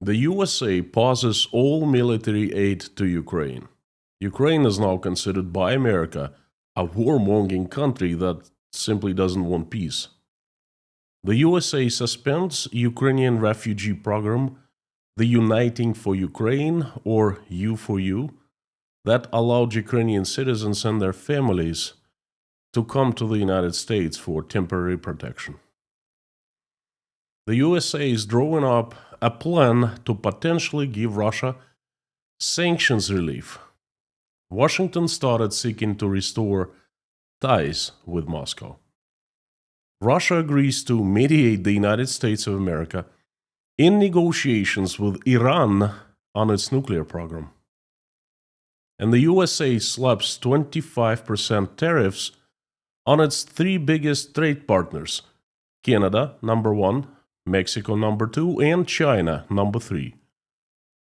The USA pauses all military aid to Ukraine. Ukraine is now considered by America a warmongering country that simply doesn't want peace. The USA suspends Ukrainian refugee program, the Uniting for Ukraine, or U4U, that allowed Ukrainian citizens and their families to come to the United States for temporary protection. The USA is drawing up a plan to potentially give Russia sanctions relief. Washington started seeking to restore ties with Moscow. Russia agrees to mediate the United States of America in negotiations with Iran on its nuclear program. And the USA slaps 25% tariffs on its three biggest trade partners: Canada, number one, Mexico, number two, and China, number three,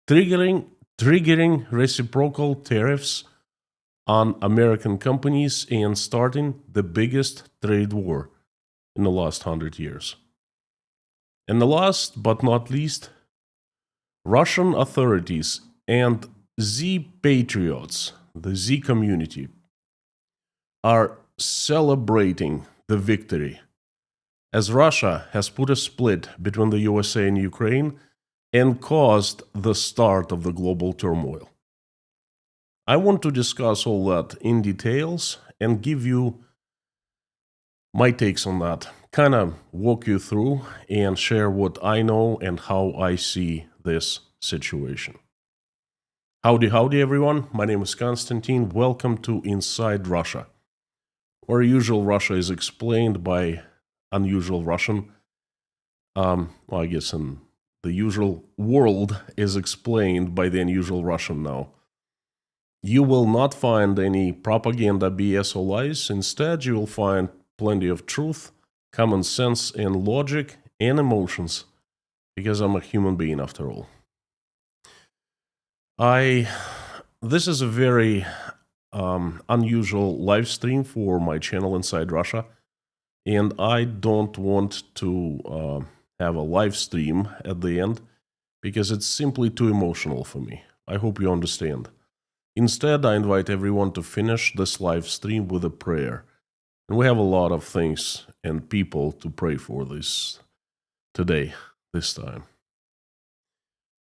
triggering reciprocal tariffs on American companies and starting the biggest trade war in the last 100 years. And the last but not least, Russian authorities and Z patriots, the Z community, are celebrating the victory, as Russia has put a split between the USA and Ukraine and caused the start of the global turmoil. I want to discuss all that in details and give you my takes on that, kind of walk you through and share what I know and how I see this situation. Howdy, everyone. My name is Konstantin. Welcome to Inside Russia, where usual Russia is explained by unusual Russian. I guess in the usual world is explained by the unusual Russian now. You will not find any propaganda, BS, or lies. Instead, you will find plenty of truth, common sense, and logic and emotions, because I'm a human being after all. This is a very unusual live stream for my channel Inside Russia, and I don't want to have a live stream at the end because it's simply too emotional for me. I hope you understand. Instead, I invite everyone to finish this live stream with a prayer. And we have a lot of things and people to pray for this time.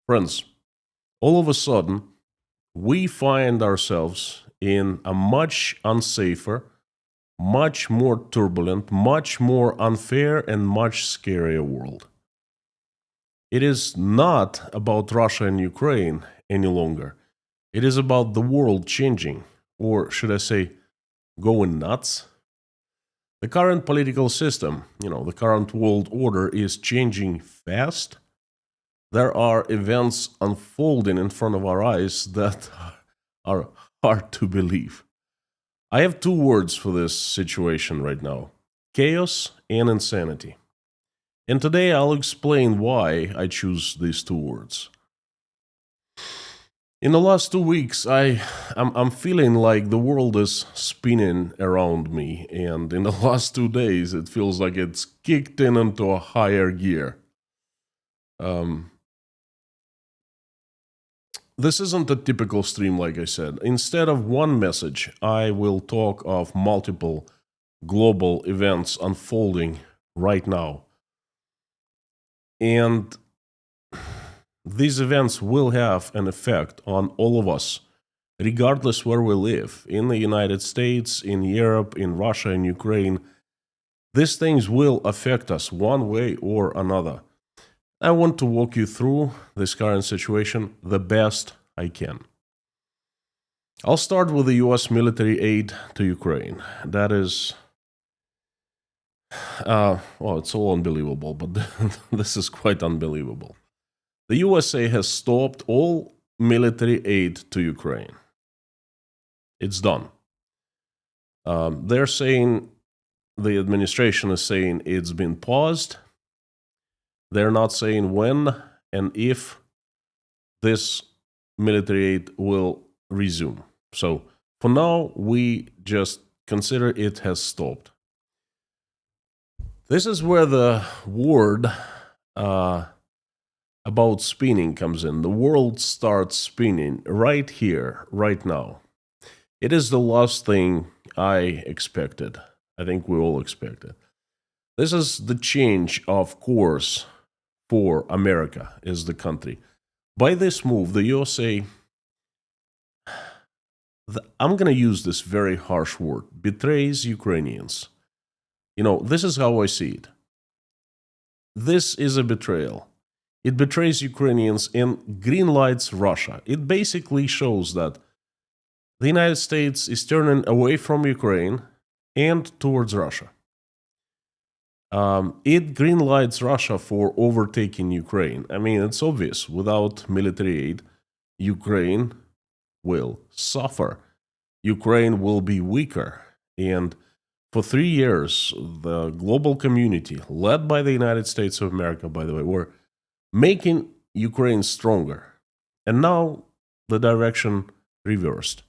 Friends, all of a sudden, we find ourselves in a much unsafer, much more turbulent, much more unfair, and much scarier world. It is not about Russia and Ukraine any longer. It is about the world changing, or should I say, going nuts. The current political system, the current world order is changing fast. There are events unfolding in front of our eyes that are hard to believe. I have two words for this situation right now: chaos and insanity. And today I'll explain why I choose these two words. In the last 2 weeks, I'm feeling like the world is spinning around me, and in the last 2 days, it feels like it's kicked into a higher gear. This isn't a typical stream, like I said. Instead of one message, I will talk of multiple global events unfolding right now. And these events will have an effect on all of us, regardless where we live, in the United States, in Europe, in Russia, in Ukraine. These things will affect us one way or another. I want to walk you through this current situation the best I can. I'll start with the US military aid to Ukraine. That is, it's all unbelievable, but this is quite unbelievable. The USA has stopped all military aid to Ukraine. It's done. They're saying, the administration is saying it's been paused. They're not saying when and if this military aid will resume. So for now, we just consider it has stopped. This is where the word about spinning comes in. The world starts spinning right here, right now. It is the last thing I expected. I think we all expected. This is the change of course for America as the country. By this move, the USA, I'm going to use this very harsh word, betrays Ukrainians. This is how I see it. This is a betrayal. It betrays Ukrainians and greenlights Russia. It basically shows that the United States is turning away from Ukraine and towards Russia. It greenlights Russia for overtaking Ukraine. I mean, it's obvious. Without military aid, Ukraine will suffer. Ukraine will be weaker. And for 3 years, the global community, led by the United States of America, by the way, were making Ukraine stronger. And now the direction reversed.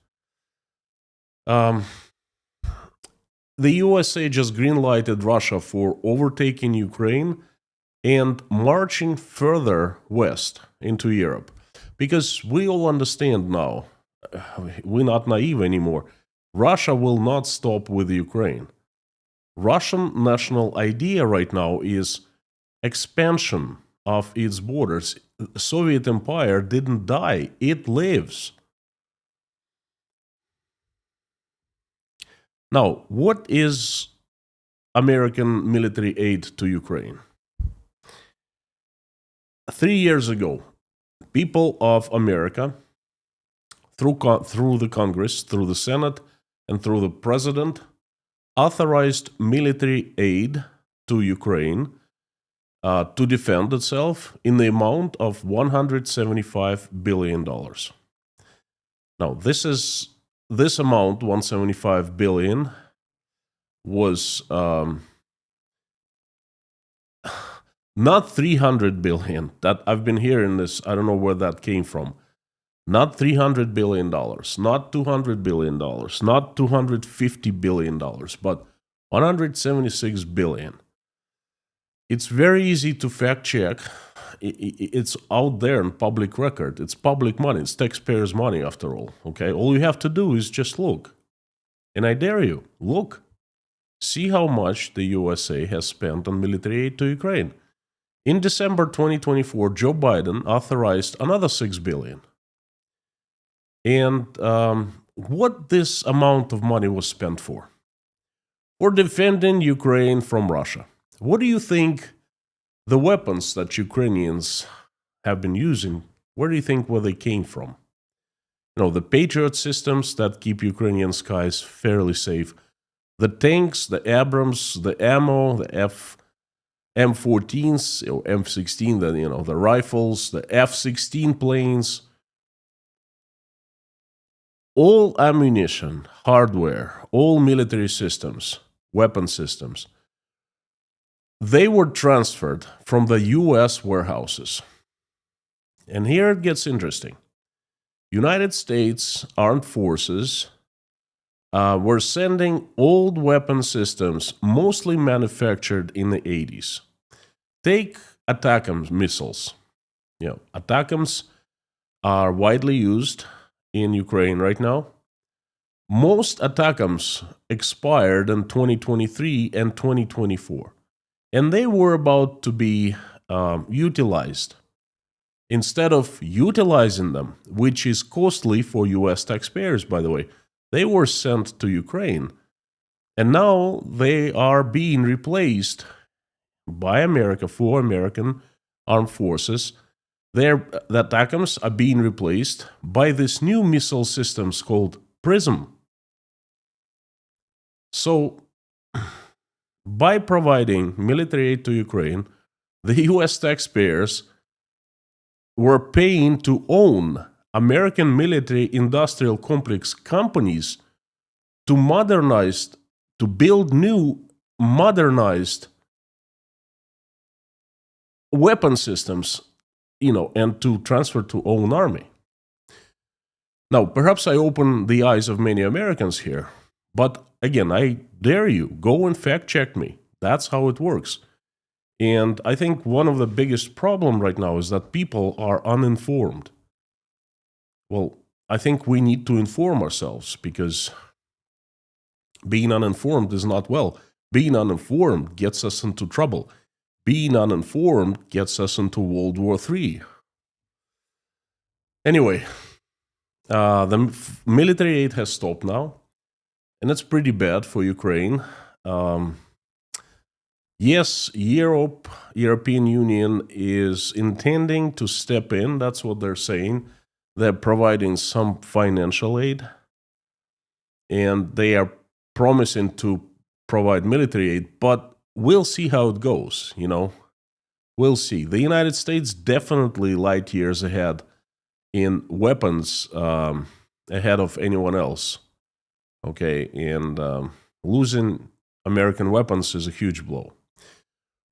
The USA just greenlighted Russia for overtaking Ukraine and marching further west into Europe. Because we all understand now, we're not naive anymore, Russia will not stop with Ukraine. Russian national idea right now is expansion of its borders. The Soviet Empire didn't die, it lives. Now, what is American military aid to Ukraine? 3 years ago, people of America, through the Congress, through the Senate, and through the President, authorized military aid to Ukraine to defend itself in the amount of $175 billion. Now, this amount, $175 billion, was not $300 billion. That I've been hearing this. I don't know where that came from. Not $300 billion, not $200 billion, not $250 billion, but $176 billion. It's very easy to fact check. It's out there in public record. It's public money. It's taxpayers' money, after all. Okay, all you have to do is just look. And I dare you, look. See how much the USA has spent on military aid to Ukraine. In December 2024, Joe Biden authorized another $6 billion. And what this amount of money was spent for? For defending Ukraine from Russia. What do you think the weapons that Ukrainians have been using, where do you think where they came from? The Patriot systems that keep Ukrainian skies fairly safe. The tanks, the Abrams, the ammo, the M14s, or M16, the rifles, the F-16 planes. All ammunition, hardware, all military systems, weapon systems, they were transferred from the U.S. warehouses. And here it gets interesting. United States Armed Forces were sending old weapon systems, mostly manufactured in the 80s. Take ATACMS missiles. ATACMS are widely used in Ukraine right now. Most ATACMS expired in 2023 and 2024. And they were about to be utilized. Instead of utilizing them, which is costly for US taxpayers, by the way, they were sent to Ukraine. And now they are being replaced by America for American armed forces. The ATACMS are being replaced by this new missile systems called PRISM. So, by providing military aid to Ukraine, the US taxpayers were paying to own American military industrial complex companies to build new modernized weapon systems, and to transfer to own army. Now, perhaps I open the eyes of many Americans here, but again, I dare you, go and fact check me. That's how it works. And I think one of the biggest problem right now is that people are uninformed. Well, I think we need to inform ourselves, because being uninformed is not well. Being uninformed gets us into trouble. Being uninformed gets us into World War III. Anyway, the military aid has stopped now, and it's pretty bad for Ukraine. Yes, European Union is intending to step in. That's what they're saying. They're providing some financial aid, and they are promising to provide military aid, but we'll see how it goes, We'll see. The United States definitely light years ahead in weapons, ahead of anyone else. Okay, and losing American weapons is a huge blow.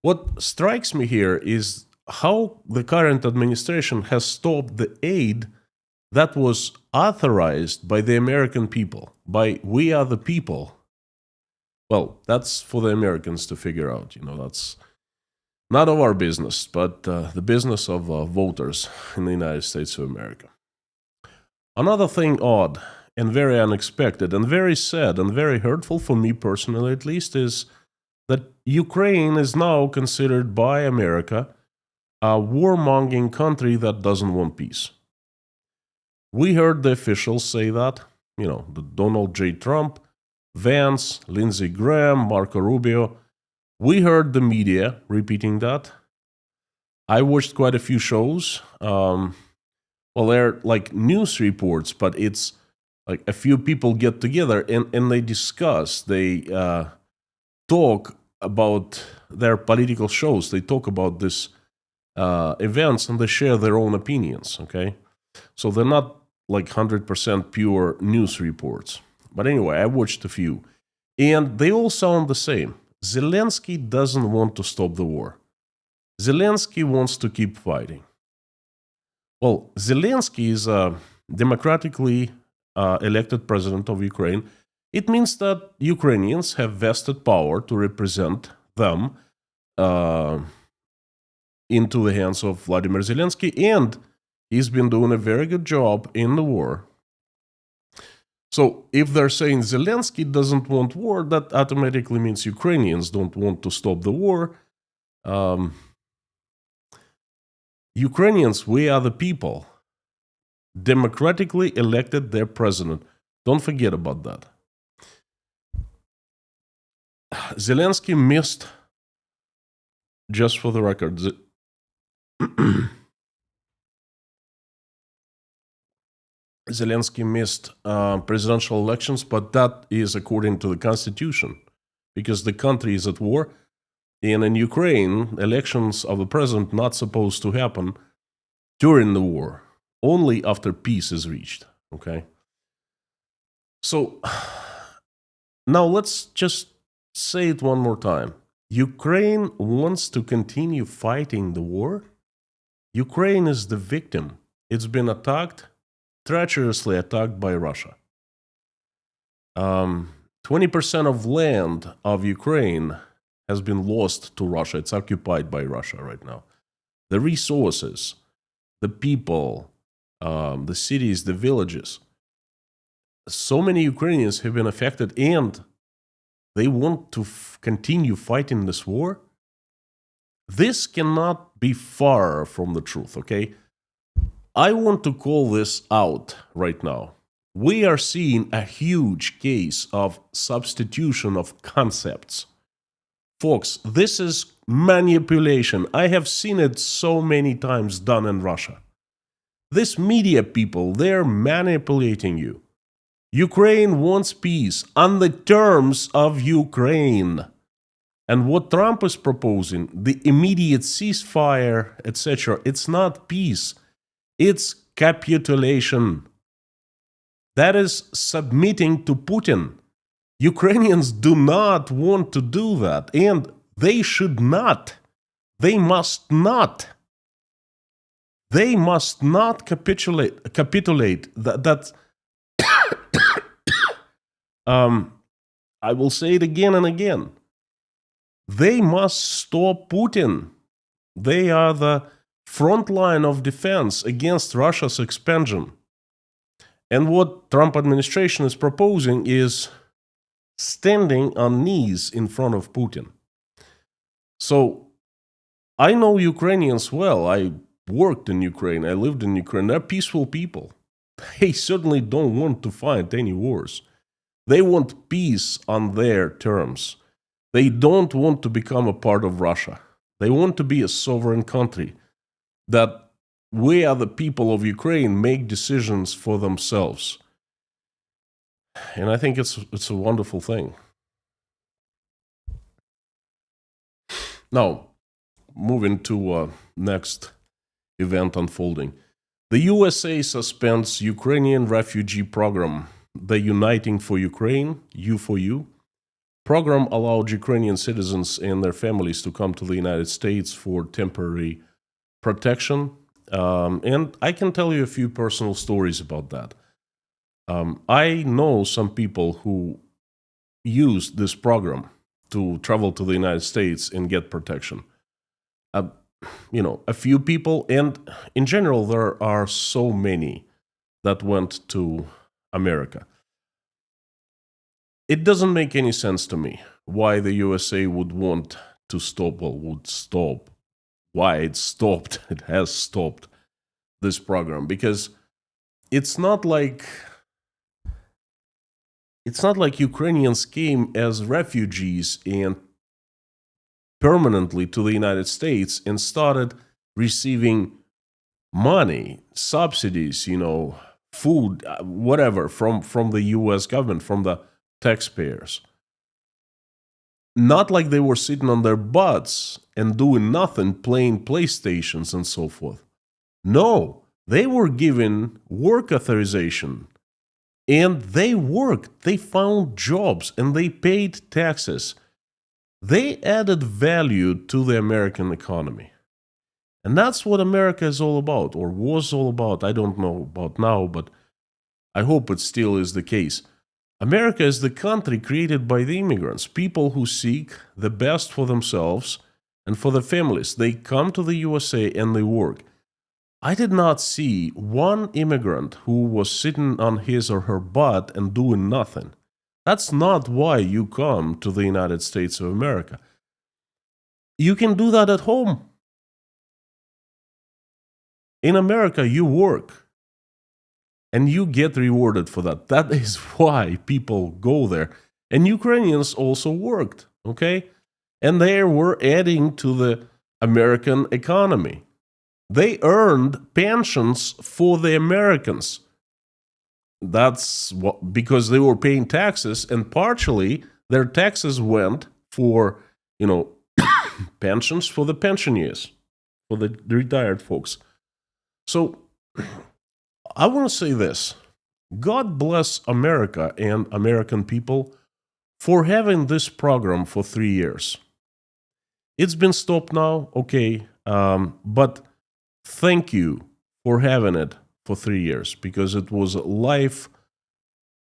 What strikes me here is how the current administration has stopped the aid that was authorized by the American people, by we are the people. Well, that's for the Americans to figure out. That's not of our business, but the business of voters in the United States of America. Another thing odd and very unexpected and very sad and very hurtful for me personally, at least, is that Ukraine is now considered by America a warmongering country that doesn't want peace. We heard the officials say that, the Donald J. Trump, Vance, Lindsey Graham, Marco Rubio. We heard the media repeating that. I watched quite a few shows. They're like news reports, but it's like a few people get together and they discuss, they talk about their political shows. They talk about these events and they share their own opinions, okay? So they're not like 100% pure news reports. But anyway, I watched a few. And they all sound the same. Zelensky doesn't want to stop the war. Zelensky wants to keep fighting. Well, Zelensky is a democratically elected president of Ukraine. It means that Ukrainians have vested power to represent them into the hands of Vladimir Zelensky, and he's been doing a very good job in the war. So if they're saying Zelensky doesn't want war, that automatically means Ukrainians don't want to stop the war. Ukrainians, we are the people, democratically elected their president. Don't forget about that. Zelensky missed, just for the record, Zelensky missed presidential elections, but that is according to the constitution, because the country is at war. And in Ukraine, elections of the president not supposed to happen during the war, only after peace is reached, okay? So now let's just say it one more time. Ukraine wants to continue fighting the war. Ukraine is the victim. It's been attacked, treacherously attacked by Russia. 20% of land of Ukraine has been lost to Russia. It's occupied by Russia right now. The resources, the people, the cities, the villages. So many Ukrainians have been affected, and they want to continue fighting this war. This cannot be far from the truth, okay? I want to call this out right now. We are seeing a huge case of substitution of concepts. Folks, this is manipulation. I have seen it so many times done in Russia. These media people, they're manipulating you. Ukraine wants peace on the terms of Ukraine. And what Trump is proposing, the immediate ceasefire, etc., it's not peace. It's capitulation. That is submitting to Putin. Ukrainians do not want to do that, and they should not. They must not. They must not capitulate. I will say it again and again. They must stop Putin. They are the front line of defense against Russia's expansion. And what Trump administration is proposing is standing on knees in front of Putin. So I know Ukrainians well. I worked in Ukraine. I lived in Ukraine. They're peaceful people. They certainly don't want to fight any wars. They want peace on their terms. They don't want to become a part of Russia. They want to be a sovereign country, that we are the people of Ukraine make decisions for themselves. And I think it's a wonderful thing. Now, moving to next event unfolding. The USA suspends Ukrainian refugee program. The Uniting for Ukraine, U4U, program allowed Ukrainian citizens and their families to come to the United States for temporary protection. And I can tell you a few personal stories about that. I know some people who used this program to travel to the United States and get protection. A few people, and in general, there are so many that went to America. It doesn't make any sense to me why the USA would want to stop, why it stopped, it has stopped this program, because it's not like Ukrainians came as refugees and permanently to the United States and started receiving money, subsidies, food, whatever, from the US government, from the taxpayers. Not like they were sitting on their butts and doing nothing, playing PlayStations and so forth. No, they were given work authorization. And they worked, they found jobs, and they paid taxes. They added value to the American economy. And that's what America is all about, or was all about. I don't know about now, but I hope it still is the case. America is the country created by the immigrants, people who seek the best for themselves and for their families. They come to the USA and they work. I did not see one immigrant who was sitting on his or her butt and doing nothing. That's not why you come to the United States of America. You can do that at home. In America, you work. And you get rewarded for that. That is why people go there. And Ukrainians also worked, okay? And they were adding to the American economy. They earned pensions for the Americans. That's because they were paying taxes, and partially their taxes went for, pensions for the pensioners, for the retired folks. So I want to say this. God bless America and American people for having this program for 3 years. It's been stopped now, okay, but thank you for having it for 3 years, because it was a life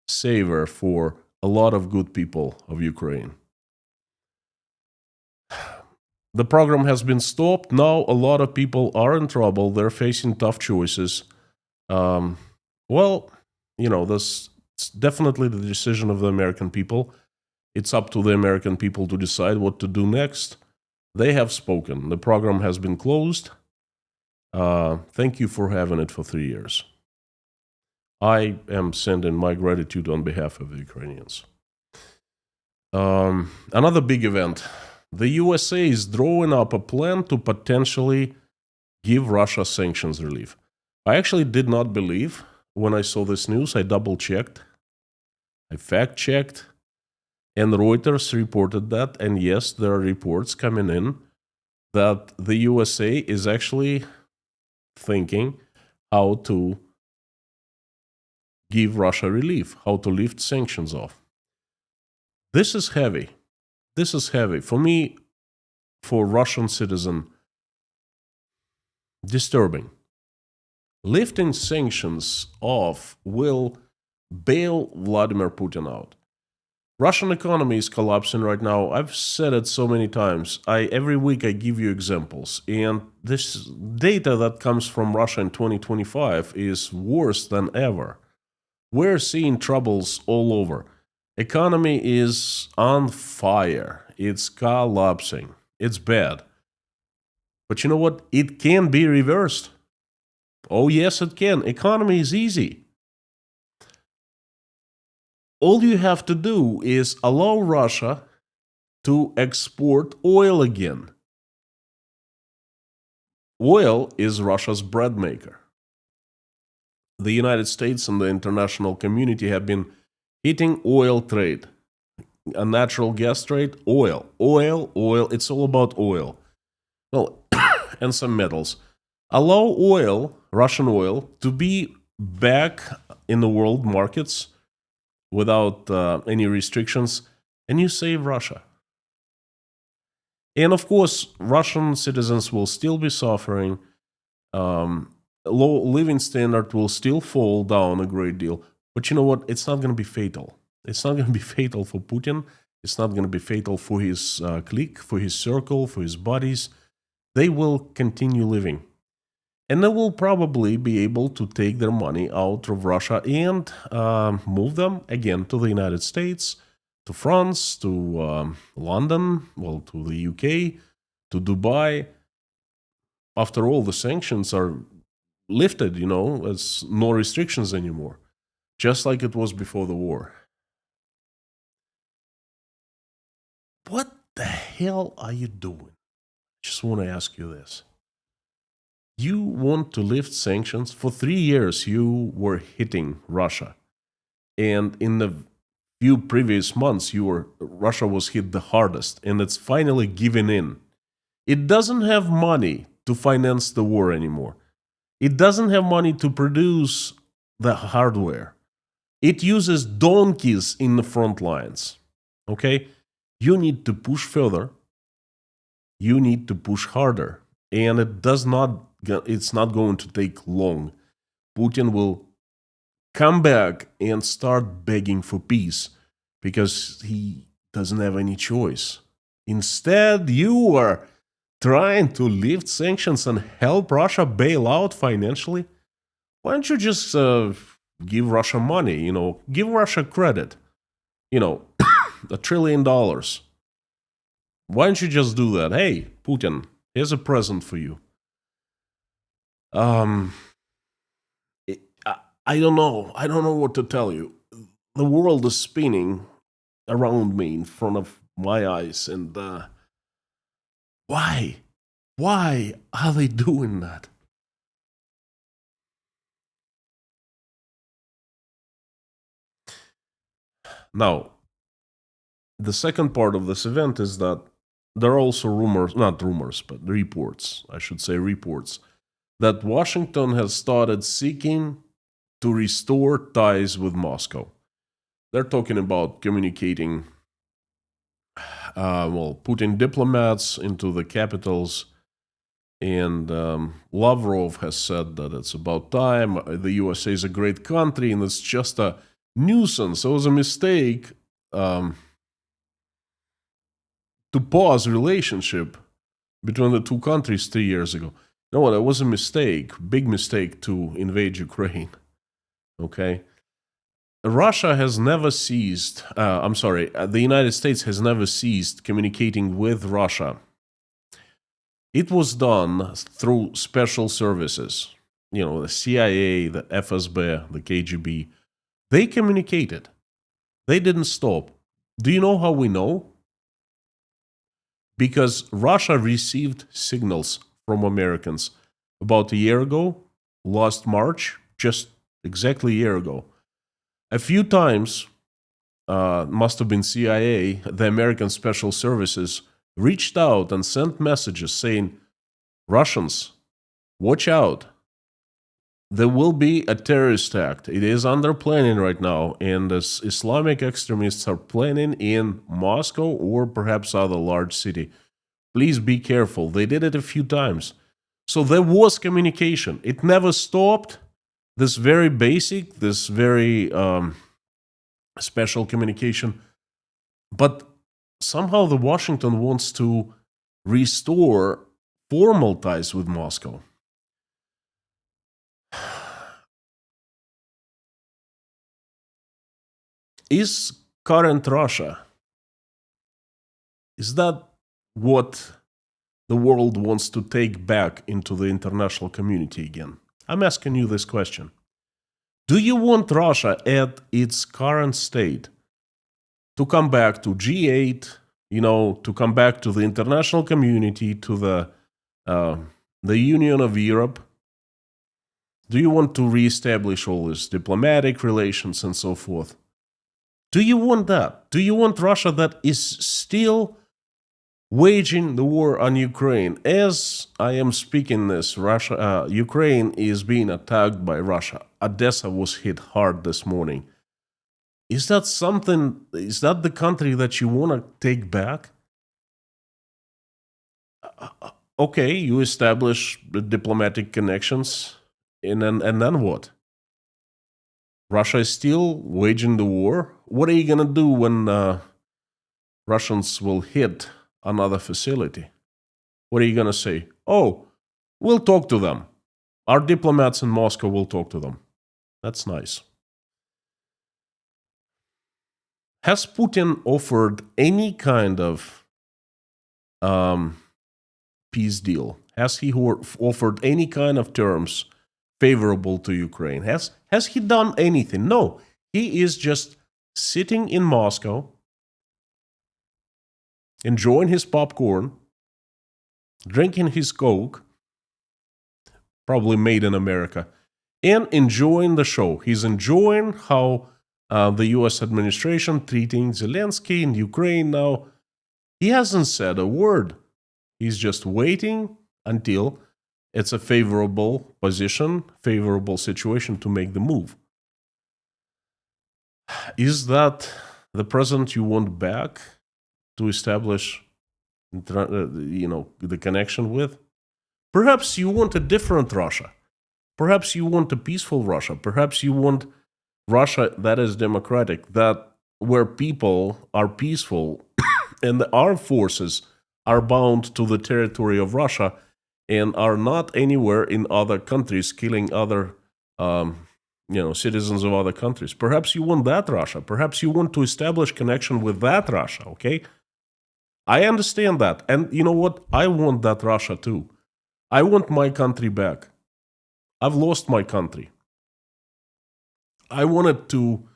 saver for a lot of good people of Ukraine. The program has been stopped. Now a lot of people are in trouble. They're facing tough choices. That's definitely the decision of the American people. It's up to the American people to decide what to do next. They have spoken. The program has been closed. Thank you for having it for 3 years. I am sending my gratitude on behalf of the Ukrainians. Another big event. The USA is drawing up a plan to potentially give Russia sanctions relief. I actually did not believe when I saw this news. I double-checked. I fact-checked. And Reuters reported that. And yes, there are reports coming in that the USA is actually thinking how to give Russia relief, how to lift sanctions off. This is heavy. This is heavy. For me, for Russian citizen, disturbing. Lifting sanctions off will bail Vladimir Putin out. Russian economy is collapsing right now. I've said it so many times. Every week I give you examples, and this data that comes from Russia in 2025 is worse than ever. We're seeing troubles all over. Economy is on fire. It's collapsing. It's bad. But you know what? It can be reversed. Oh yes, it can. Economy is easy. All you have to do is allow Russia to export oil again. Oil is Russia's bread maker. The United States and the international community have been hitting oil trade, a natural gas trade, oil. It's all about oil. Well, and some metals. Allow oil, Russian oil, to be back in the world markets without any restrictions, and you save Russia. And of course, Russian citizens will still be suffering. Low living standard will still fall down a great deal. But you know what? It's not going to be fatal. It's not going to be fatal for Putin. It's not going to be fatal for his clique, for his circle, for his buddies. They will continue living. And they will probably be able to take their money out of Russia and move them again to the United States, to France, to London, well, to the UK, to Dubai. After all, the sanctions are lifted, there's no restrictions anymore, just like it was before the war. What the hell are you doing? I just want to ask you this. You want to lift sanctions? For 3 years, you were hitting Russia. And in the few previous months, Russia was hit the hardest, and it's finally giving in. It doesn't have money to finance the war anymore. It doesn't have money to produce the hardware. It uses donkeys in the front lines. Okay? You need to push further. You need to push harder. And it's not going to take long. Putin will come back and start begging for peace because he doesn't have any choice. Instead, you are trying to lift sanctions and help Russia bail out financially. Why don't you just give Russia money, give Russia credit, $1 trillion. Why don't you just do that? Hey, Putin, here's a present for you. I don't know. I don't know what to tell you. The world is spinning around me in front of my eyes, and why? Why are they doing that? Now, the second part of this event is that there are also reports, I should say reports, that Washington has started seeking to restore ties with Moscow. They're talking about communicating, putting diplomats into the capitals. And Lavrov has said that it's about time. The USA is a great country, and it's just a nuisance. It was a mistake to pause relationship between the two countries 3 years ago. You know what? It was a mistake, big mistake to invade Ukraine. Okay? Russia has never ceased, the United States has never ceased communicating with Russia. It was done through special services, the CIA, the FSB, the KGB. They communicated. They didn't stop. Do you know how we know? Because Russia received signals from Americans about a year ago, last March, just exactly a year ago. A few times, must have been CIA, the American Special Services, reached out and sent messages saying, Russians, watch out. There will be a terrorist act. It is under planning right now, and Islamic extremists are planning in Moscow or perhaps other large city. Please be careful. They did it a few times. So there was communication. It never stopped. This very basic, this very special communication But somehow the Washington wants to restore formal ties with Moscow. Is current Russia, is that what the world wants to take back into the international community again? I'm asking you this question. Do you want Russia at its current state to come back to G8, to come back to the international community, to the Union of Europe? Do you want to reestablish all these diplomatic relations and so forth? Do you want that? Do you want Russia that is still waging the war on Ukraine? As I am speaking this, Ukraine is being attacked by Russia. Odessa was hit hard this morning. Is that the country that you want to take back? Okay, you establish the diplomatic connections, and then what? Russia is still waging the war. What are you going to do when Russians will hit another facility? What are you going to say? Oh, we'll talk to them. Our diplomats in Moscow will talk to them. That's nice. Has Putin offered any kind of peace deal? Has he offered any kind of terms favorable to Ukraine? Has he done anything? No. He is just sitting in Moscow, enjoying his popcorn, drinking his Coke, probably made in America, and enjoying the show. He's enjoying how the U.S. administration treating Zelensky in Ukraine now. He hasn't said a word. He's just waiting until it's a favorable position, favorable situation to make the move. Is that the president you want back to establish, the connection with? Perhaps you want a different Russia. Perhaps you want a peaceful Russia. Perhaps you want Russia that is democratic, where people are peaceful and the armed forces are bound to the territory of Russia and are not anywhere in other countries killing other citizens of other countries. Perhaps you want that Russia. Perhaps you want to establish connection with that Russia, okay? I understand that. And you know what? I want that Russia too. I want my country back. I've lost my country. I want it to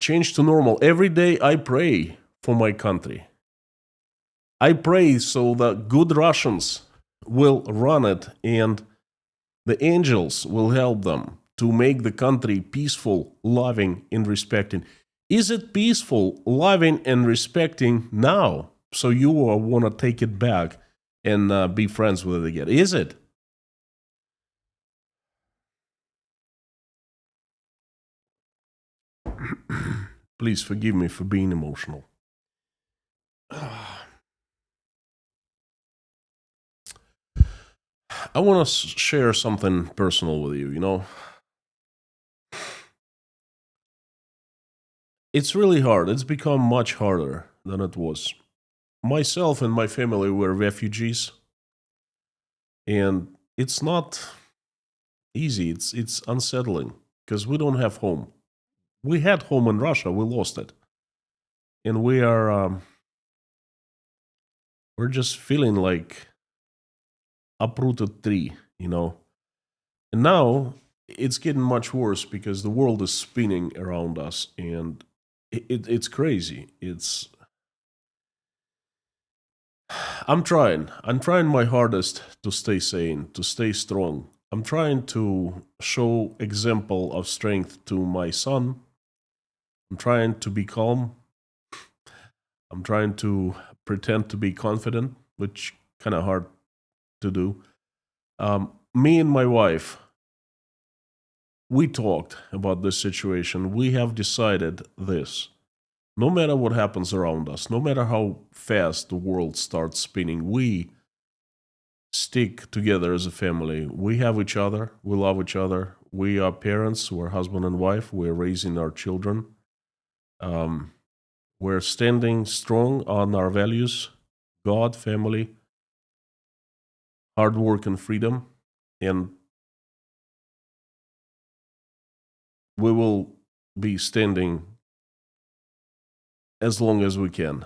change to normal. Every day I pray for my country. I pray so that good Russians will run it and the angels will help them to make the country peaceful, loving, and respecting. Is it peaceful, loving, and respecting now? So you want to take it back and be friends with it again. Is it? Please forgive me for being emotional. I want to share something personal with you, It's really hard. It's become much harder than it was. Myself and my family were refugees, and it's not easy. It's unsettling because we don't have home. We had home in Russia. We lost it, and we're just feeling like uprooted tree, And now it's getting much worse because the world is spinning around us, and it's crazy. I'm trying. I'm trying my hardest to stay sane, to stay strong. I'm trying to show example of strength to my son. I'm trying to be calm. I'm trying to pretend to be confident, which kind of hard to do. Me and my wife, we talked about this situation. We have decided this. No matter what happens around us, no matter how fast the world starts spinning, we stick together as a family. We have each other. We love each other. We are parents. We're husband and wife. We're raising our children. We're standing strong on our values: God, family, hard work, and freedom. And we will be standing as long as we can,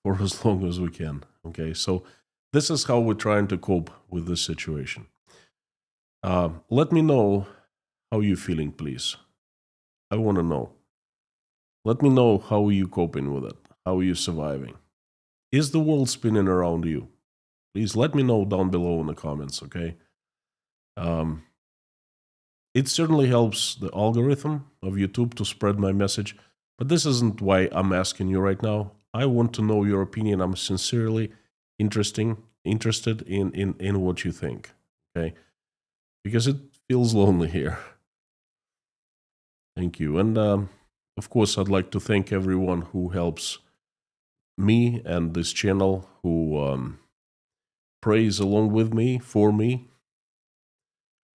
for as long as we can. Okay, so this is how we're trying to cope with this situation. Let me know how you're feeling, please. I want to know. Let me know how are you coping with it. How are you surviving? Is the world spinning around you? Please let me know down below in the comments, okay? It certainly helps the algorithm of YouTube to spread my message, but this isn't why I'm asking you right now. I want to know your opinion. I'm sincerely interested in what you think, okay? Because it feels lonely here. Thank you. And of course, I'd like to thank everyone who helps me and this channel, who prays along with me, for me,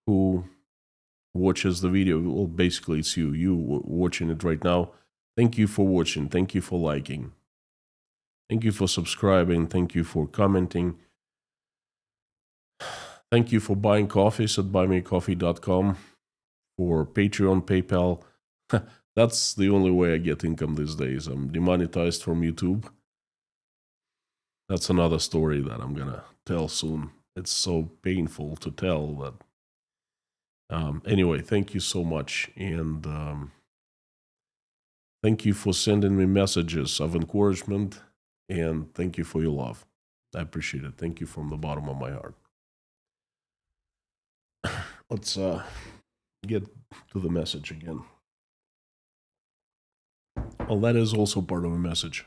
who watches the video. Well, basically, it's you watching it right now. Thank you for watching. Thank you for liking. Thank you for subscribing. Thank you for commenting. Thank you for buying coffees at buymeacoffee.com, for Patreon, PayPal. That's the only way I get income these days. I'm demonetized from YouTube. That's another story that I'm gonna tell soon. It's so painful to tell that. Anyway, thank you so much, and thank you for sending me messages of encouragement, and thank you for your love. I appreciate it. Thank you from the bottom of my heart. Let's get to the message again. Well, that is also part of a message.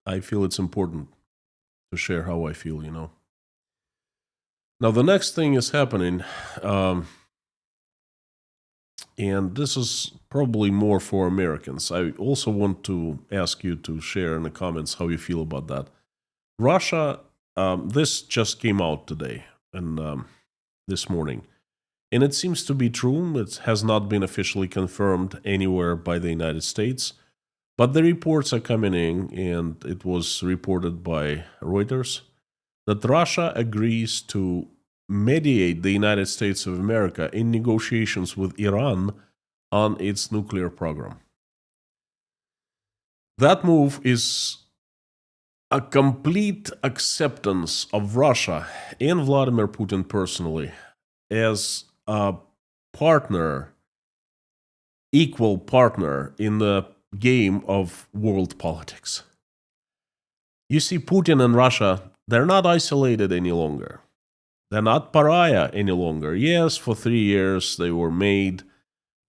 I feel it's important to share how I feel, you know. Now, the next thing is happening, and this is probably more for Americans. I also want to ask you to share in the comments how you feel about that. Russia, this just came out today and this morning, and it seems to be true. It has not been officially confirmed anywhere by the United States, but the reports are coming in, and it was reported by Reuters that Russia agrees to mediate the United States of America in negotiations with Iran on its nuclear program. That move is a complete acceptance of Russia and Vladimir Putin personally as a partner, equal partner in the game of world politics. You see, Putin and Russia, they're not isolated any longer. They're not pariah any longer. Yes, for 3 years they were made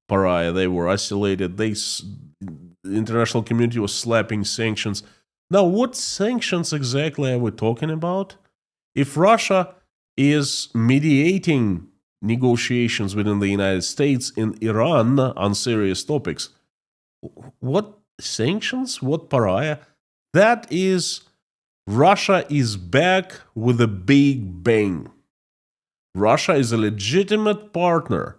pariah. They were isolated. The international community was slapping sanctions. Now, what sanctions exactly are we talking about? If Russia is mediating negotiations within the United States and Iran on serious topics, what sanctions? What pariah? That is, Russia is back with a big bang. Russia is a legitimate partner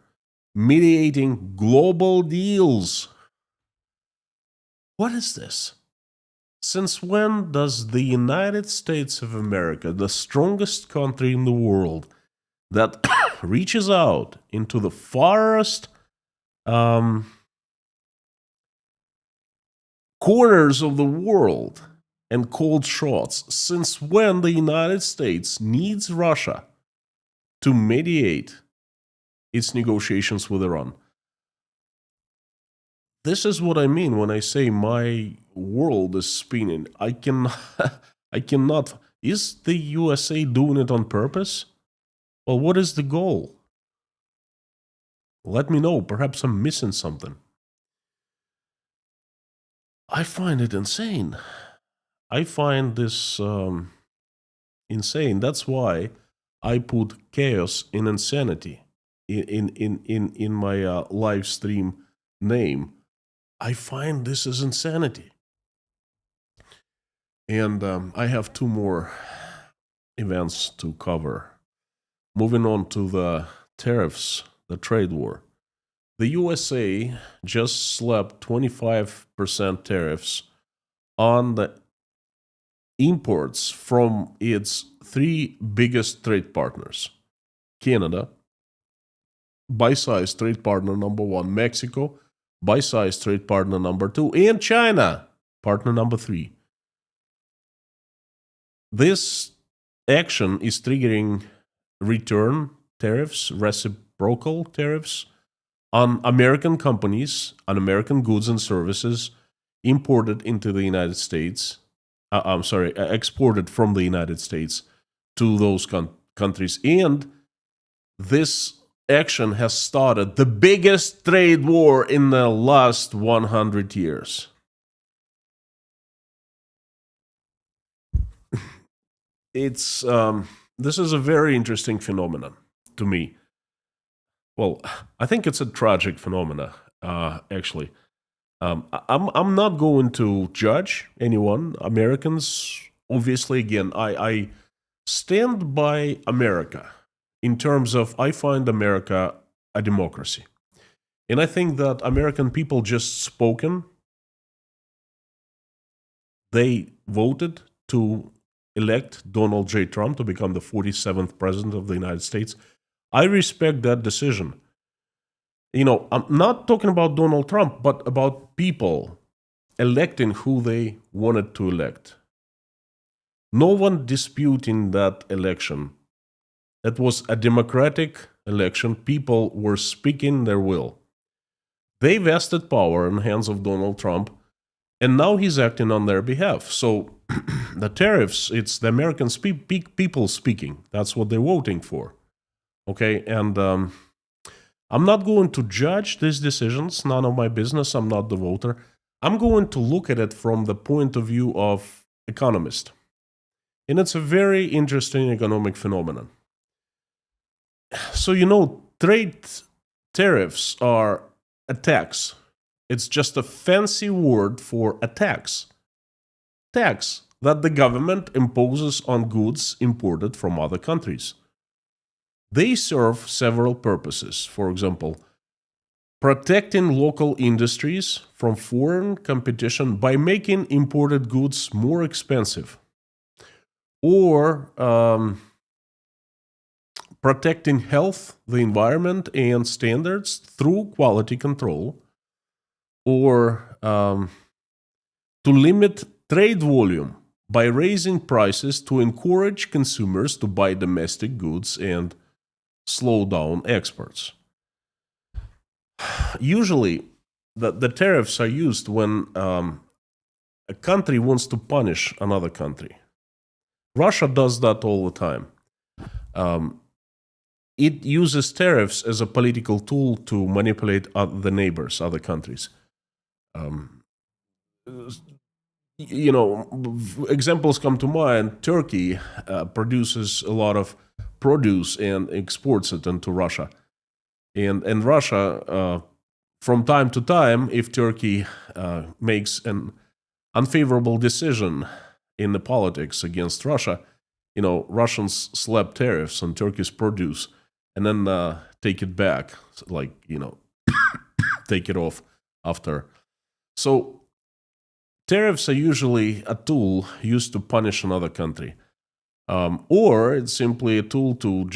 mediating global deals. What is this? Since when does the United States of America, the strongest country in the world that reaches out into the farthest corners of the world and called shots, since when the United States needs Russia to mediate its negotiations with Iran? This is what I mean when I say my world is spinning. I cannot. Is the USA doing it on purpose? Well, what is the goal? Let me know. Perhaps I'm missing something. I find it insane. I find this insane. That's why I put chaos and insanity in my live stream name. I find this is insanity. And I have 2 more events to cover. Moving on to the tariffs, the trade war. The USA just slapped 25% tariffs on the imports from its three biggest trade partners: Canada, by size trade partner number one; Mexico, by size trade partner number two; and China, partner number three. This action is triggering return tariffs, reciprocal tariffs on American companies, on American goods and services imported into the United States. Exported from the United States to those countries. And this action has started the biggest trade war in the last 100 years. It's this is a very interesting phenomenon to me. Well, I think it's a tragic phenomena, actually. I'm not going to judge anyone. Americans, obviously, again, I stand by America in terms of I find America a democracy. And I think that American people just spoken, they voted to elect Donald J. Trump to become the 47th president of the United States. I respect that decision. I'm not talking about Donald Trump, but about people electing who they wanted to elect. No one disputing that election. It was a democratic election. People were speaking their will. They vested power in the hands of Donald Trump, and now he's acting on their behalf. So the tariffs, it's the American people speaking. That's what they're voting for. Okay, and I'm not going to judge these decisions. None of my business. I'm not the voter. I'm going to look at it from the point of view of economist. And it's a very interesting economic phenomenon. So, trade tariffs are a tax. It's just a fancy word for a tax. Tax that the government imposes on goods imported from other countries. They serve several purposes. For example, protecting local industries from foreign competition by making imported goods more expensive, or protecting health, the environment, and standards through quality control, or to limit trade volume by raising prices to encourage consumers to buy domestic goods and slow down exports. Usually, the tariffs are used when a country wants to punish another country. Russia does that all the time. It uses tariffs as a political tool to manipulate the neighbors, other countries. Examples come to mind. Turkey produces a lot of produce and exports it into Russia. And Russia, from time to time, if Turkey makes an unfavorable decision in the politics against Russia, Russians slap tariffs on Turkey's produce and then take it back, take it off after. So tariffs are usually a tool used to punish another country, or it's simply a tool to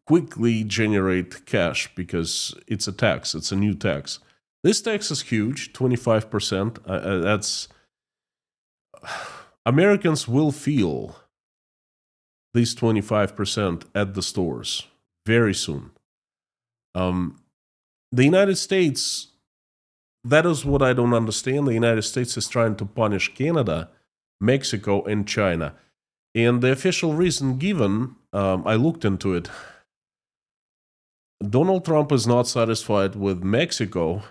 quickly generate cash because it's a tax. It's a new tax. This tax is huge, 25%. That's Americans will feel these 25% at the stores very soon. The United States, that is what I don't understand. The United States is trying to punish Canada, Mexico, and China. And the official reason given, I looked into it. Donald Trump is not satisfied with Mexico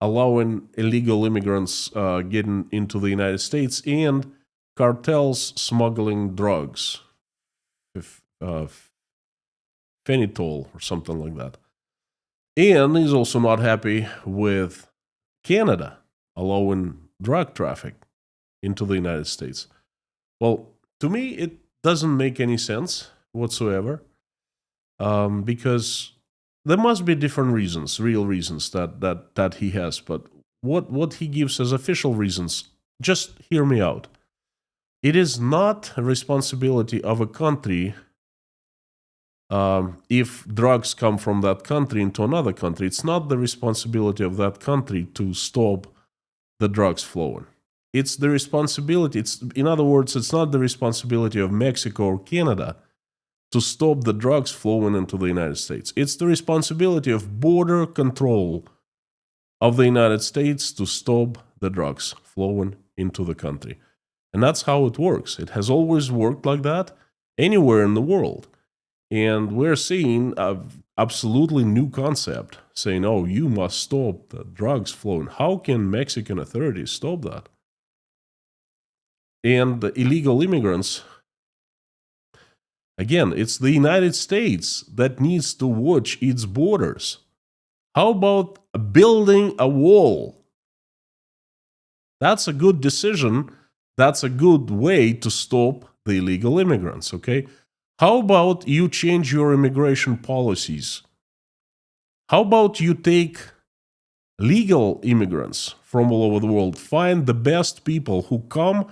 allowing illegal immigrants getting into the United States and cartels smuggling drugs, phenitol or something like that. And he's also not happy with Canada allowing drug traffic into the United States. Well, to me, it doesn't make any sense whatsoever, because there must be different reasons, real reasons that he has. But what he gives as official reasons, just hear me out. It is not a responsibility of a country if drugs come from that country into another country. It's not the responsibility of that country to stop the drugs flowing. It's the responsibility, in other words, it's not the responsibility of Mexico or Canada to stop the drugs flowing into the United States. It's the responsibility of border control of the United States to stop the drugs flowing into the country. And that's how it works. It has always worked like that anywhere in the world. And we're seeing an absolutely new concept saying, oh, you must stop the drugs flowing. How can Mexican authorities stop that? And the illegal immigrants, again, it's the United States that needs to watch its borders. How about building a wall? That's a good decision. That's a good way to stop the illegal immigrants, okay? How about you change your immigration policies? How about you take legal immigrants from all over the world, find the best people who come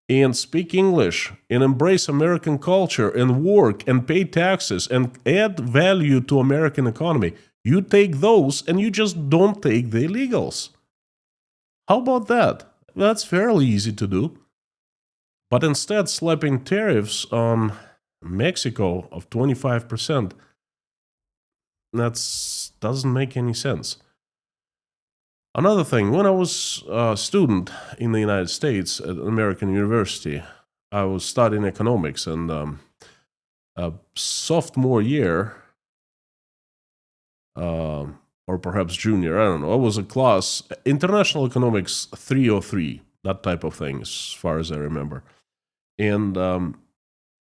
and speak English and embrace American culture and work and pay taxes and add value to American economy. You take those and you just don't take the illegals. How about that? That's fairly easy to do. But instead, slapping tariffs on Mexico of 25%, that doesn't make any sense. Another thing, when I was a student in the United States at an American university, I was studying economics, and a sophomore year, or perhaps junior, I don't know, I was a class, International Economics 303, that type of thing, as far as I remember. And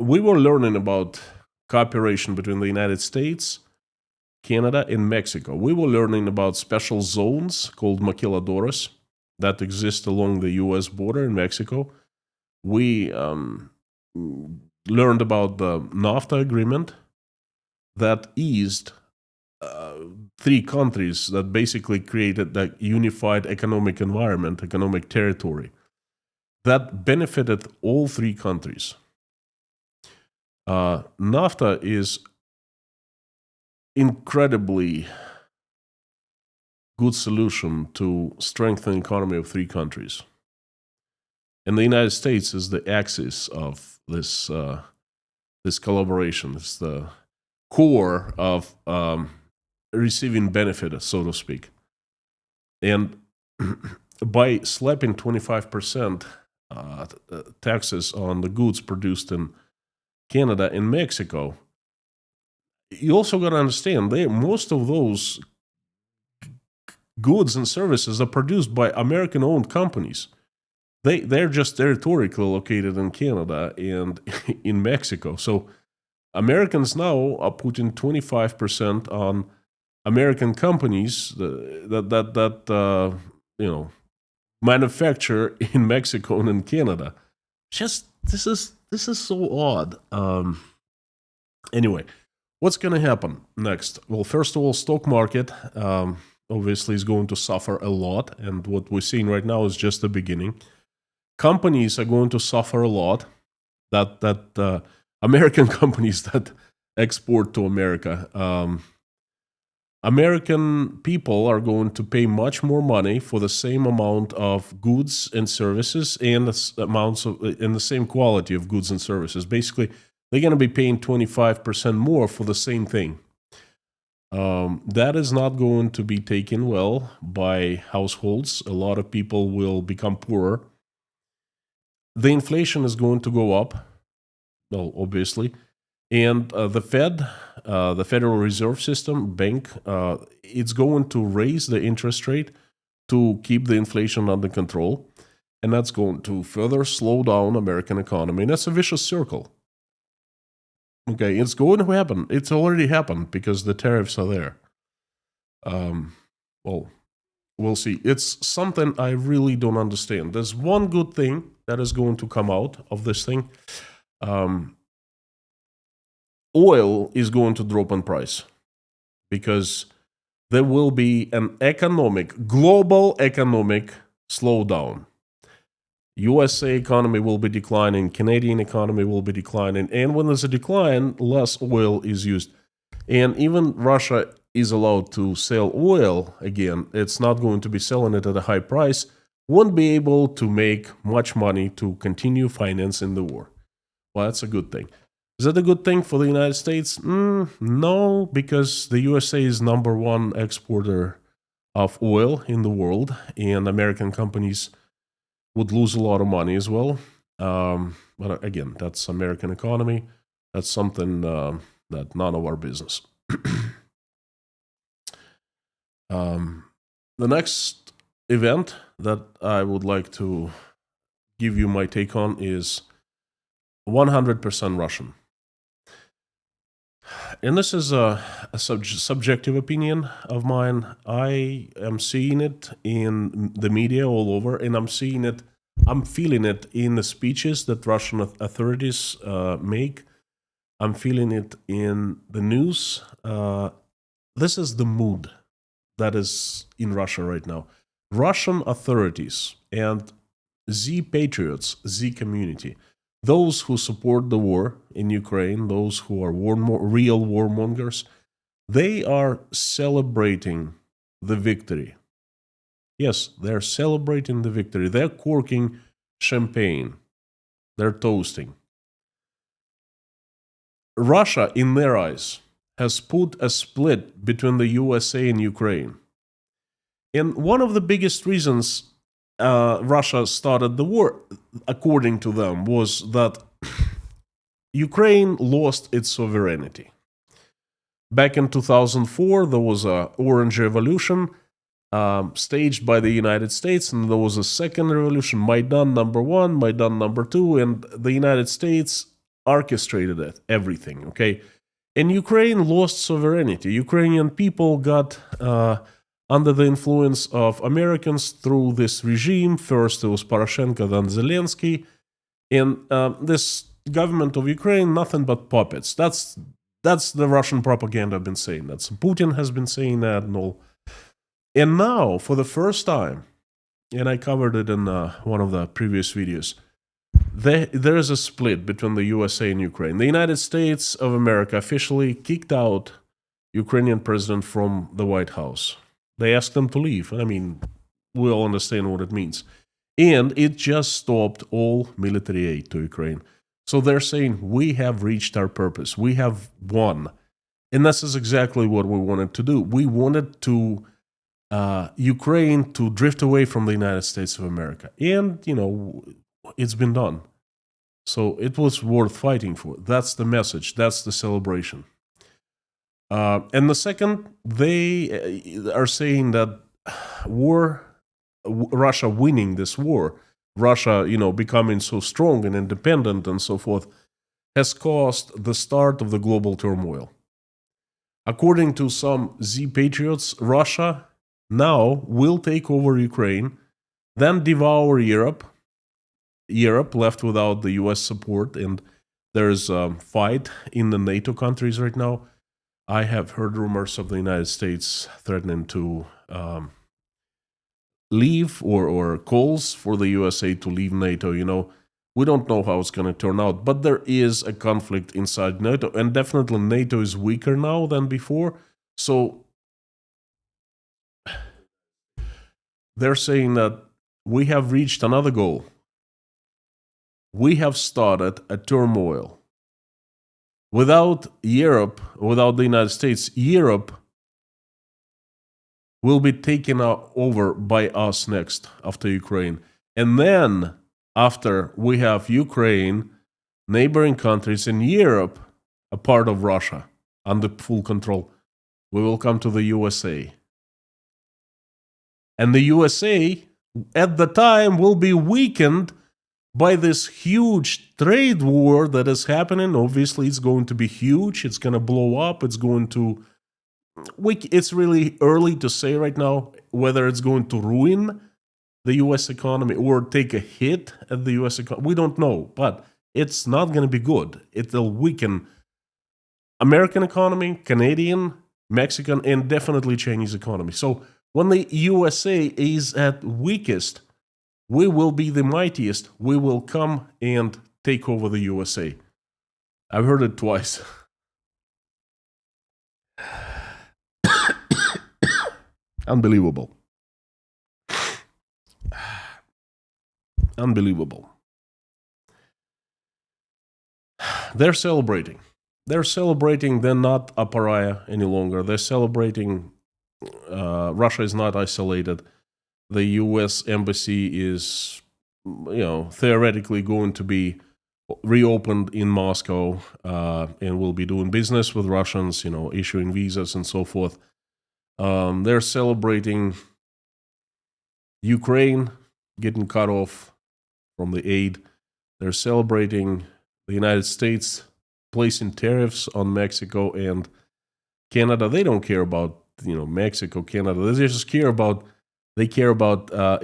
we were learning about cooperation between the United States, Canada, and Mexico. We were learning about special zones called maquiladoras that exist along the U.S. border in Mexico. We learned about the NAFTA agreement that eased three countries that basically created that unified economic environment, economic territory, that benefited all three countries. NAFTA is incredibly good solution to strengthen the economy of three countries. And the United States is the axis of this collaboration. It's the core of receiving benefit, so to speak. And by slapping 25% taxes on the goods produced in Canada and Mexico, you also got to understand most of those goods and services are produced by American-owned companies. They're just territorially located in Canada and in Mexico. So Americans now are putting 25% on American companies that manufacture in Mexico and in Canada. Just this is so odd. Anyway, what's going to happen next? Well, first of all, stock market obviously is going to suffer a lot, and what we're seeing right now is just the beginning. Companies are going to suffer a lot. That American companies that export to America. American people are going to pay much more money for the same amount of goods and services and the same quality of goods and services. Basically, they're going to be paying 25% more for the same thing. That is not going to be taken well by households. A lot of people will become poorer. The inflation is going to go up, well, obviously. And the Fed, the Federal Reserve System, bank, it's going to raise the interest rate to keep the inflation under control. And that's going to further slow down American economy. And that's a vicious circle. Okay, it's going to happen. It's already happened because the tariffs are there. Well, we'll see. It's something I really don't understand. There's one good thing that is going to come out of this thing. Oil is going to drop in price because there will be an global economic slowdown. USA economy will be declining, Canadian economy will be declining, and when there's a decline, less oil is used. And even Russia is allowed to sell oil again. It's not going to be selling it at a high price, won't be able to make much money to continue financing the war. Well, that's a good thing. Is that a good thing for the United States? No, because the USA is #1 exporter of oil in the world, and American companies would lose a lot of money as well. But again, that's American economy. That's something that none of our business. The next event that I would like to give you my take on is 100% Russian. And this is a subjective opinion of mine. I am seeing it in the media all over, and I'm feeling it in the speeches that Russian authorities make. I'm feeling it in the news. This is the mood that is in Russia right now. Russian authorities and Z patriots, Z community, those who support the war in Ukraine, those who are real warmongers, they are celebrating the victory. Yes, they're celebrating the victory. They're corking champagne. They're toasting. Russia, in their eyes, has put a split between the USA and Ukraine. And one of the biggest reasons Russia started the war, according to them, was that Ukraine lost its sovereignty. Back in 2004, there was an Orange Revolution staged by the United States, and there was a second revolution, Maidan #1, Maidan #2, and the United States orchestrated everything, okay? And Ukraine lost sovereignty. Ukrainian people got under the influence of Americans through this regime. First it was Poroshenko, then Zelensky. And this government of Ukraine, nothing but puppets. That's the Russian propaganda I've been saying. That's Putin has been saying that and all. And now, for the first time, and I covered it in one of the previous videos, there is a split between the USA and Ukraine. The United States of America officially kicked out Ukrainian president from the White House. They asked him to leave. I mean, we all understand what it means. And it just stopped all military aid to Ukraine. So they're saying, we have reached our purpose. We have won. And this is exactly what we wanted to do. We wanted to Ukraine to drift away from the United States of America. And, it's been done. So it was worth fighting for. That's the message. That's the celebration. And the second, they are saying that Russia winning this war, Russia, becoming so strong and independent and so forth, has caused the start of the global turmoil. According to some Z patriots, Russia now will take over Ukraine, then devour Europe left without the US support, and there's a fight in the NATO countries right now. I have heard rumors of the United States threatening to leave or calls for the USA to leave NATO. We don't know how it's going to turn out, but there is a conflict inside NATO, and definitely NATO is weaker now than before. So they're saying that we have reached another goal. We have started a turmoil. Without Europe, without the United States, Europe will be taken over by us next after Ukraine. And then, after we have Ukraine, neighboring countries in Europe, a part of Russia, under full control, we will come to the USA. And the USA, at the time, will be weakened by this huge trade war that is happening. Obviously, it's going to be huge. It's going to blow up. It's really early to say right now whether it's going to ruin the U.S. economy or take a hit at the U.S. economy. We don't know, but it's not going to be good. It will weaken American economy, Canadian, Mexican and definitely Chinese economy. So when the USA is at weakest, we will be the mightiest. We will come and take over the USA. I've heard it twice. Unbelievable. Unbelievable. They're celebrating. They're celebrating. They're not a pariah any longer. They're celebrating. Russia is not isolated. The U.S. embassy is, theoretically going to be reopened in Moscow, and will be doing business with Russians, issuing visas and so forth. They're celebrating Ukraine getting cut off from the aid. They're celebrating the United States placing tariffs on Mexico and Canada. They don't care about Mexico, Canada. They just care about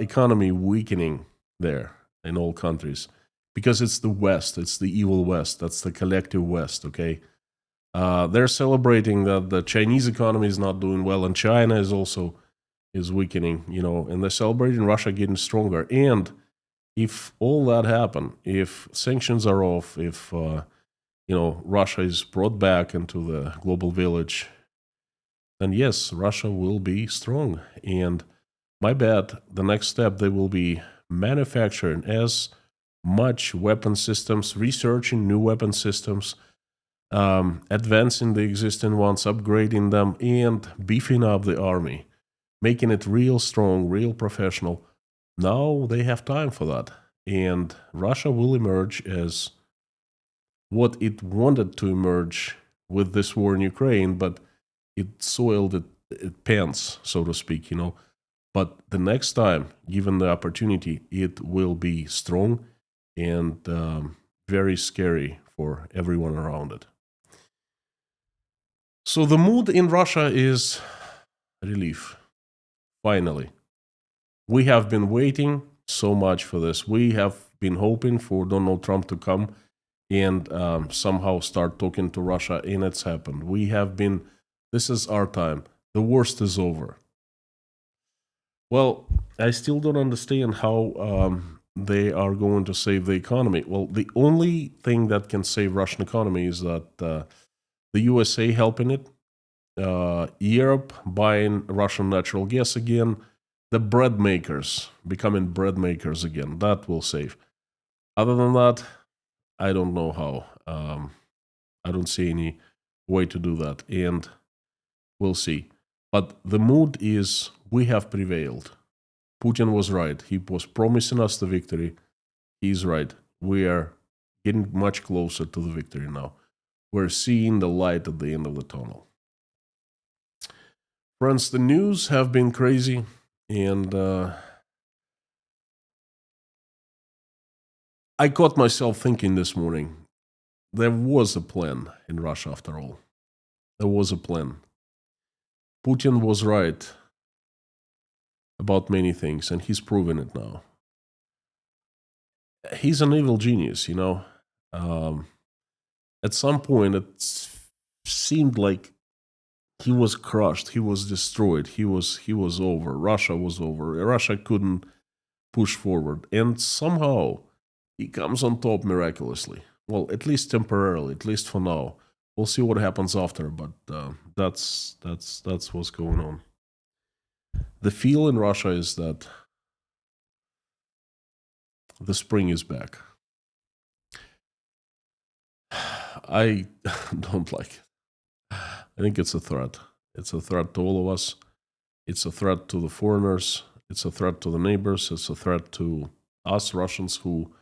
economy weakening there in all countries, because it's the West. It's the evil West. That's the collective West. Okay, they're celebrating that the Chinese economy is not doing well, and China is weakening. And they're celebrating Russia getting stronger. And if all that happen, if sanctions are off, if Russia is brought back into the global village, then yes, Russia will be strong. And my bet, the next step, they will be manufacturing as much weapon systems, researching new weapon systems, advancing the existing ones, upgrading them, and beefing up the army, making it real strong, real professional. Now they have time for that. And Russia will emerge as what it wanted to emerge with this war in Ukraine, but it soiled it pants, so to speak, But the next time, given the opportunity, it will be strong and very scary for everyone around it. So the mood in Russia is relief. Finally. We have been waiting so much for this. We have been hoping for Donald Trump to come and somehow start talking to Russia, and it's happened. This is our time. The worst is over. Well, I still don't understand how they are going to save the economy. Well, the only thing that can save Russian economy is that the USA helping it, Europe buying Russian natural gas again, the bread makers becoming bread makers again. That will save. Other than that, I don't know how. I don't see any way to do that, and we'll see. But the mood is we have prevailed. Putin was right. He was promising us the victory. He's right. We are getting much closer to the victory now. We're seeing the light at the end of the tunnel. Friends, the news have been crazy, and I caught myself thinking this morning, there was a plan in Russia after all. There was a plan. Putin was right about many things, and he's proven it now. He's an evil genius, At some point, it seemed like he was crushed. He was destroyed. He was over. Russia was over. Russia couldn't push forward. And somehow, he comes on top miraculously. Well, at least temporarily, at least for now. We'll see what happens after, but that's what's going on. The feel in Russia is that the spring is back. I don't like it. I think it's a threat. It's a threat to all of us. It's a threat to the foreigners. It's a threat to the neighbors. It's a threat to us Russians who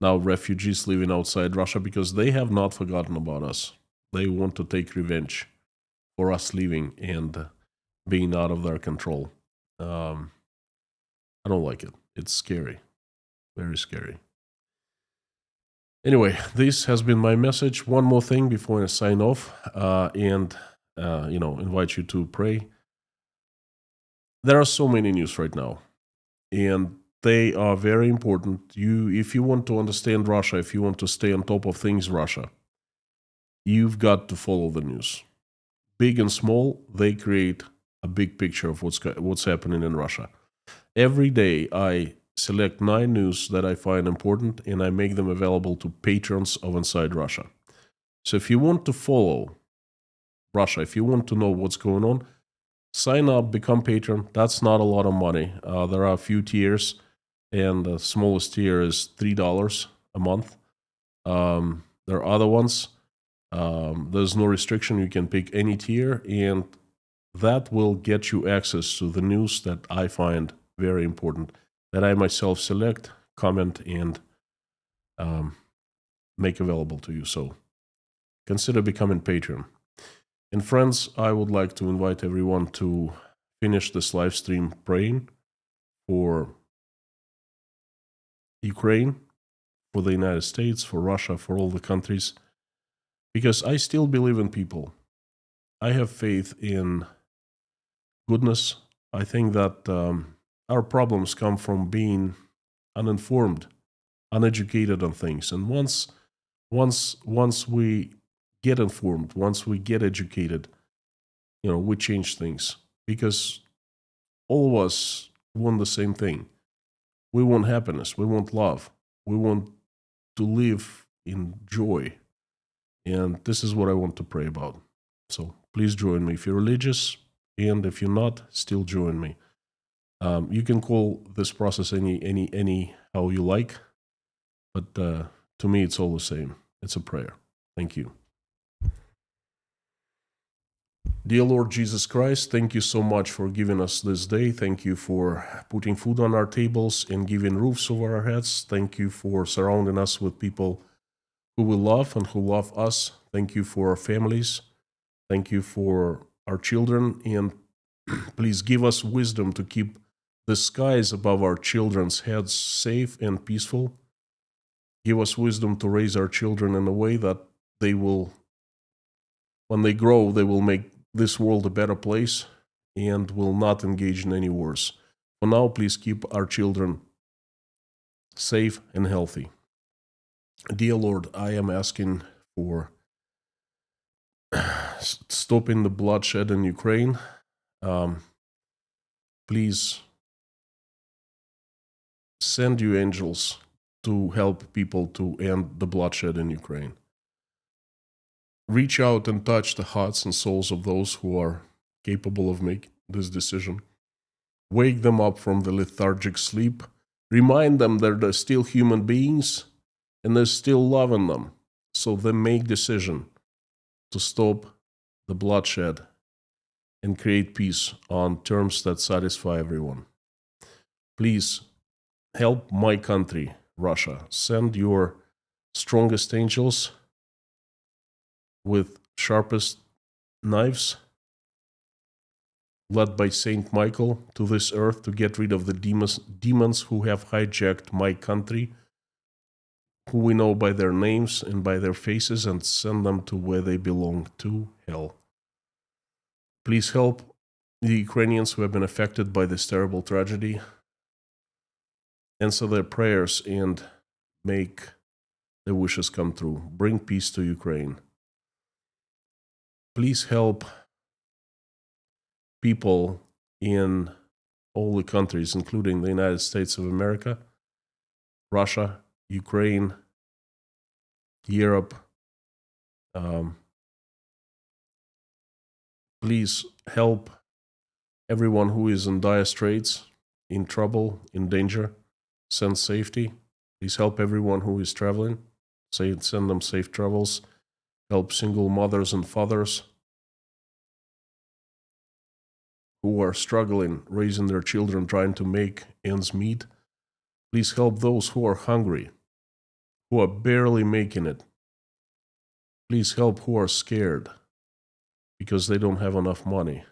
now refugees living outside Russia, because they have not forgotten about us. They want to take revenge for us leaving and being out of their control. I don't like it. It's scary. Very scary. Anyway, this has been my message. One more thing before I sign off and invite you to pray. There are so many news right now, and they are very important. If you want to understand Russia, if you want to stay on top of things Russia, you've got to follow the news. big and small, they create a big picture of what's happening in Russia. Every day I select 9 news that I find important and I make them available to patrons of Inside Russia. So if you want to follow Russia, if you want to know what's going on, sign up, become patron. That's not a lot of money. There are a few tiers, and the smallest tier is $3 a month. There are other ones. There's no restriction. You can pick any tier, and that will get you access to the news that I find very important, that I myself select, comment, and make available to you. So consider becoming Patreon. And friends, I would like to invite everyone to finish this live stream praying for Ukraine, for the United States, for Russia, for all the countries, because I still believe in people. I have faith in goodness. I think that our problems come from being uninformed, uneducated on things. And once we get informed, once we get educated, we change things, because all of us want the same thing. We want happiness. We want love. We want to live in joy. And this is what I want to pray about. So please join me if you're religious, and if you're not, still join me. You can call this process any how you like, but to me it's all the same. It's a prayer. Thank you. Dear Lord Jesus Christ, thank you so much for giving us this day. Thank you for putting food on our tables and giving roofs over our heads. Thank you for surrounding us with people who we love and who love us. Thank you for our families. Thank you for our children. And please give us wisdom to keep the skies above our children's heads safe and peaceful. Give us wisdom to raise our children in a way that they will, when they grow, they will make this world a better place and will not engage in any wars. For now, please keep our children safe and healthy. Dear Lord, I am asking for stopping the bloodshed in Ukraine. Please send you angels to help people to end the bloodshed in Ukraine. Reach out and touch the hearts and souls of those who are capable of making this decision. Wake them up from the lethargic sleep. Remind them that they're still human beings and there's still love in them. So they make decision to stop the bloodshed and create peace on terms that satisfy everyone. Please help my country, Russia. Send your strongest angels with sharpest knives, led by Saint Michael, to this earth to get rid of the demons who have hijacked my country, who we know by their names and by their faces, and send them to where they belong, to hell. Please help the Ukrainians who have been affected by this terrible tragedy. Answer their prayers and make their wishes come true. Bring peace to Ukraine. Please help people in all the countries, including the United States of America, Russia, Ukraine, Europe. Please help everyone who is in dire straits, in trouble, in danger. Send safety. Please help everyone who is traveling. Send them safe travels. Help single mothers and fathers who are struggling, raising their children, trying to make ends meet. Please help those who are hungry, who are barely making it. Please help who are scared because they don't have enough money.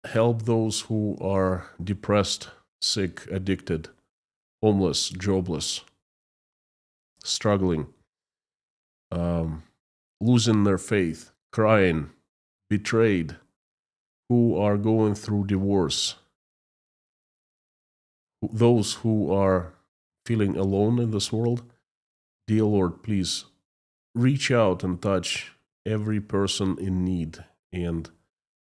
Help those who are depressed, sick, addicted, homeless, jobless, struggling, losing their faith, crying, betrayed, who are going through divorce, those who are feeling alone in this world. Dear Lord, please reach out and touch every person in need and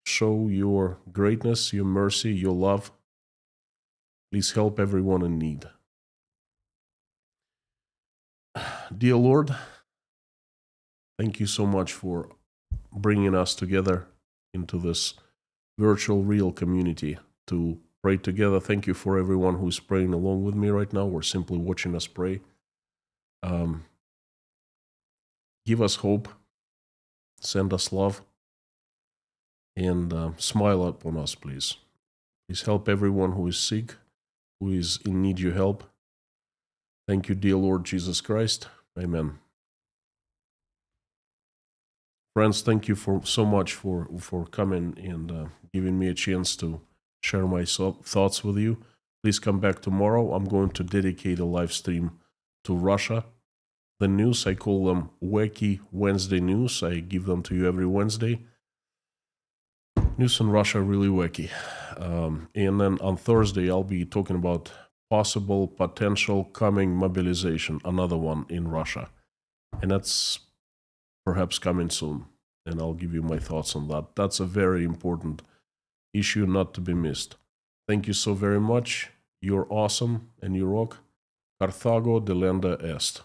show your greatness, your mercy, your love. Please help everyone in need. Dear Lord, thank you so much for bringing us together into this virtual real community to pray together. Thank you for everyone who's praying along with me right now or simply watching us pray. Give us hope, send us love, and smile upon us, please. Please help everyone who is sick, who is in need of your help. Thank you, dear Lord Jesus Christ. Amen. Friends, thank you so much for coming and giving me a chance to share my thoughts with you. Please come back tomorrow. I'm going to dedicate a live stream to Russia. The news, I call them Wacky Wednesday news. I give them to you every Wednesday. News in Russia really wacky. And then on Thursday, I'll be talking about possible, potential coming mobilization, another one in Russia. And that's perhaps coming soon. And I'll give you my thoughts on that. That's a very important issue not to be missed. Thank you so very much. You're awesome and you rock. Carthago delenda est.